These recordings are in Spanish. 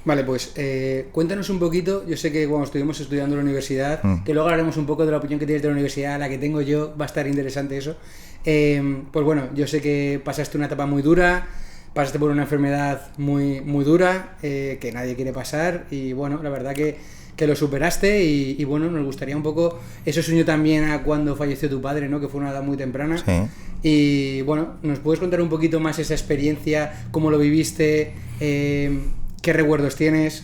Vale, pues cuéntanos un poquito. Yo sé que cuando estuvimos estudiando en la universidad, que luego hablaremos un poco de la opinión que tienes de la universidad, la que tengo yo, va a estar interesante eso. Pues bueno, yo sé que pasaste una etapa muy dura, pasaste por una enfermedad muy, muy dura, que nadie quiere pasar, y bueno, la verdad que lo superaste y bueno, nos gustaría un poco, eso se unió también a cuando falleció tu padre, ¿no? Que fue una edad muy temprana. Sí. Y bueno, ¿nos puedes contar un poquito más esa experiencia, cómo lo viviste, qué recuerdos tienes?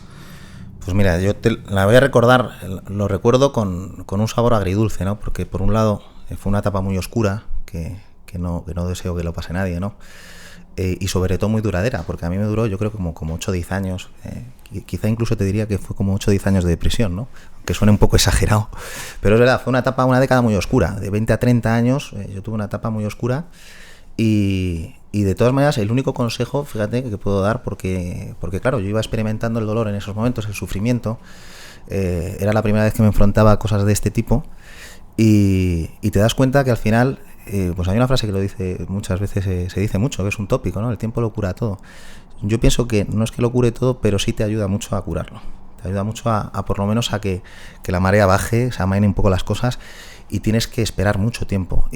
Pues mira, yo la voy a recordar, lo recuerdo con un sabor agridulce, ¿no? Porque por un lado fue una etapa muy oscura, que no deseo que lo pase nadie, ¿no? Y sobre todo muy duradera, porque a mí me duró, yo creo, como 8 o 10 años, quizá incluso te diría que fue como 8 o 10 años de depresión, ¿no? Que suene un poco exagerado, pero es verdad, fue una década muy oscura, de 20 a 30 años, yo tuve una etapa muy oscura, y de todas maneras, el único consejo, fíjate, que puedo dar, porque claro, yo iba experimentando el dolor en esos momentos, el sufrimiento, era la primera vez que me enfrentaba a cosas de este tipo, y te das cuenta que al final, pues hay una frase que lo dice muchas veces, se dice mucho, que es un tópico, ¿no? El tiempo lo cura todo. Yo pienso que no es que lo cure todo, pero sí te ayuda mucho a curarlo. Te ayuda mucho a por lo menos a que la marea baje, se amainen un poco las cosas, y tienes que esperar mucho tiempo.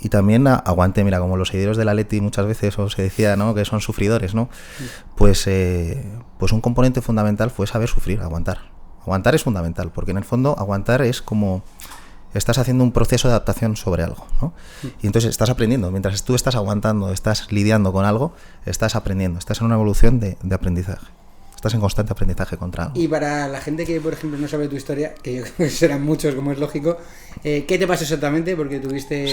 Y también aguante, mira, como los seguidores del Atleti muchas veces o se decía, ¿no?, que son sufridores, ¿no? Pues un componente fundamental fue saber sufrir, aguantar. Aguantar es fundamental, porque en el fondo aguantar es como estás haciendo un proceso de adaptación sobre algo, ¿no? Y entonces estás aprendiendo, mientras tú estás aguantando, estás lidiando con algo, estás aprendiendo, estás en una evolución de aprendizaje. Estás en constante aprendizaje contra algo. Y para la gente que, por ejemplo, no sabe tu historia, que yo creo que serán muchos, como es lógico, ¿qué te pasó exactamente? Porque tuviste...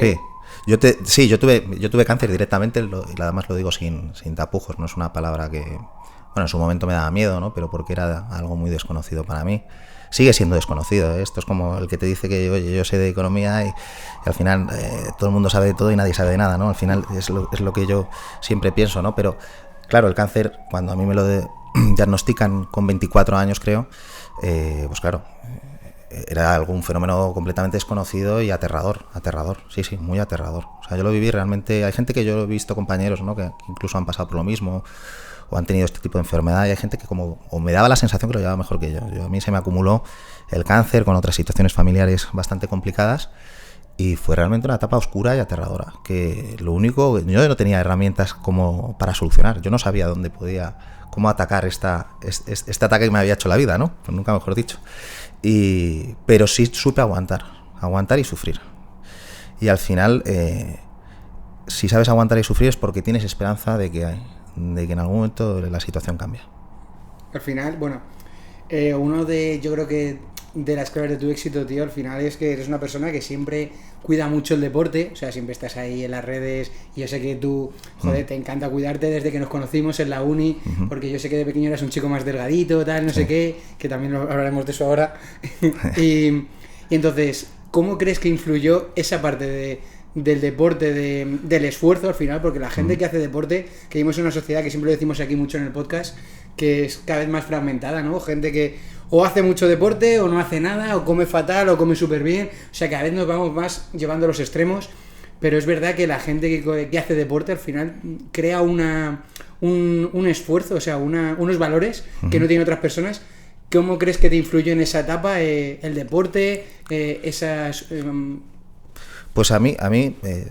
Sí, yo tuve cáncer directamente, y además lo digo sin tapujos, no es una palabra que, bueno, en su momento me daba miedo, ¿no? Pero porque era algo muy desconocido para mí. Sigue siendo desconocido, ¿eh? Esto es como el que te dice que, oye, yo sé de economía y al final todo el mundo sabe de todo y nadie sabe de nada, ¿no? Al final es lo que yo siempre pienso, ¿no? Pero claro, el cáncer, cuando a mí me lo diagnostican con 24 años, creo, pues claro, era algún fenómeno completamente desconocido y aterrador, sí, muy aterrador. O sea, yo lo viví realmente, hay gente que yo he visto, compañeros, ¿no?, que incluso han pasado por lo mismo o han tenido este tipo de enfermedad, y hay gente que o me daba la sensación que lo llevaba mejor que yo. A mí se me acumuló el cáncer con otras situaciones familiares bastante complicadas, y fue realmente una etapa oscura y aterradora, que lo único, yo no tenía herramientas como para solucionar, yo no sabía cómo atacar este ataque que me había hecho la vida, ¿no? Pues nunca mejor dicho. Pero sí supe aguantar y sufrir. Y al final, si sabes aguantar y sufrir es porque tienes esperanza de que en algún momento la situación cambia. Al final, bueno, yo creo que de las claves de tu éxito, tío, al final es que eres una persona que siempre cuida mucho el deporte, o sea, siempre estás ahí en las redes, y yo sé que tú, joder, te encanta cuidarte desde que nos conocimos en la uni, porque yo sé que de pequeño eras un chico más delgadito, tal, no sé qué, que también hablaremos de eso ahora. y entonces, ¿cómo crees que influyó esa parte del deporte, del esfuerzo al final? Porque la gente que hace deporte, que vivimos en una sociedad que siempre lo decimos aquí mucho en el podcast, que es cada vez más fragmentada, ¿no? Gente que o hace mucho deporte o no hace nada, o come fatal o come súper bien, o sea, cada vez nos vamos más llevando a los extremos, pero es verdad que la gente que hace deporte al final crea un esfuerzo, o sea, unos valores que no tienen otras personas. ¿Cómo crees que te influyó en esa etapa el deporte, esas... Pues a mí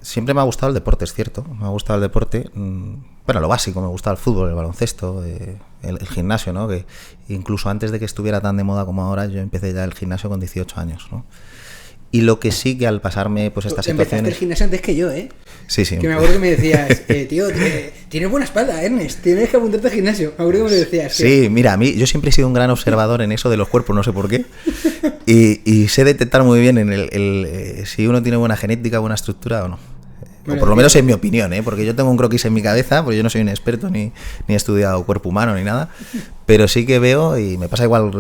siempre me ha gustado el deporte, es cierto, me ha gustado el deporte, bueno, lo básico, me gustaba el fútbol, el baloncesto, el gimnasio, ¿no? Que incluso antes de que estuviera tan de moda como ahora, yo empecé ya el gimnasio con 18 años, ¿no? Y lo que sí, que al pasarme pues estas situaciones... Empezaste el gimnasio antes que yo, ¿eh? Sí. Que me acuerdo que me decías, tío, tienes buena espalda, Ernest, tienes que apuntarte al gimnasio. Me acuerdo que me lo decías. Sí, mira, a mí yo siempre he sido un gran observador en eso de los cuerpos, no sé por qué. Y sé detectar muy bien si uno tiene buena genética, buena estructura o no. Bueno, o por lo menos en mi opinión, porque yo tengo un croquis en mi cabeza, porque yo no soy un experto ni he estudiado cuerpo humano ni nada, pero sí que veo, y me pasa igual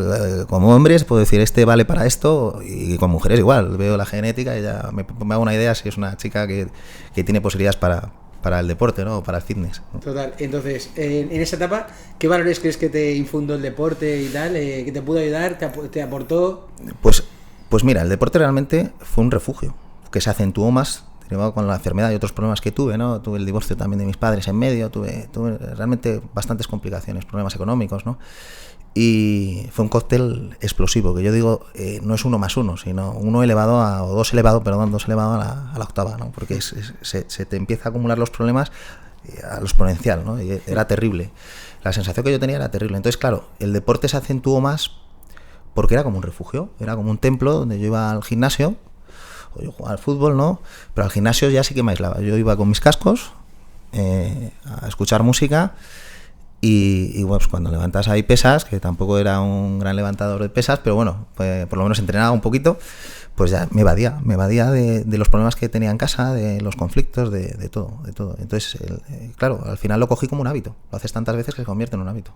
como hombres, puedo decir, este vale para esto, y con mujeres igual, veo la genética y ya me hago una idea si es una chica que tiene posibilidades para el deporte, ¿no? O para el fitness, ¿no? Total, entonces, en esa etapa, ¿qué valores crees que te infundó el deporte y tal? ¿Que te pudo ayudar? ¿Te aportó? Pues mira, el deporte realmente fue un refugio, que se acentuó más derivado con la enfermedad y otros problemas que tuve, ¿no? Tuve el divorcio también de mis padres en medio, tuve realmente bastantes complicaciones, problemas económicos, ¿no? Y fue un cóctel explosivo, que yo digo, no es 1 más 1, sino 2 elevado a la octava, ¿no? Porque se te empieza a acumular los problemas a lo exponencial, ¿no? Y era terrible. La sensación que yo tenía era terrible. Entonces, claro, el deporte se acentuó más porque era como un refugio, era como un templo donde yo iba al gimnasio, o yo jugaba al fútbol, ¿no? Pero al gimnasio ya sí que me aislaba. Yo iba con mis cascos a escuchar música. Y bueno, pues cuando levantas ahí pesas, que tampoco era un gran levantador de pesas, pero bueno, pues por lo menos entrenaba un poquito, pues ya me evadía de los problemas que tenía en casa, de los conflictos, de todo. Entonces, claro, al final lo cogí como un hábito. Lo haces tantas veces que se convierte en un hábito.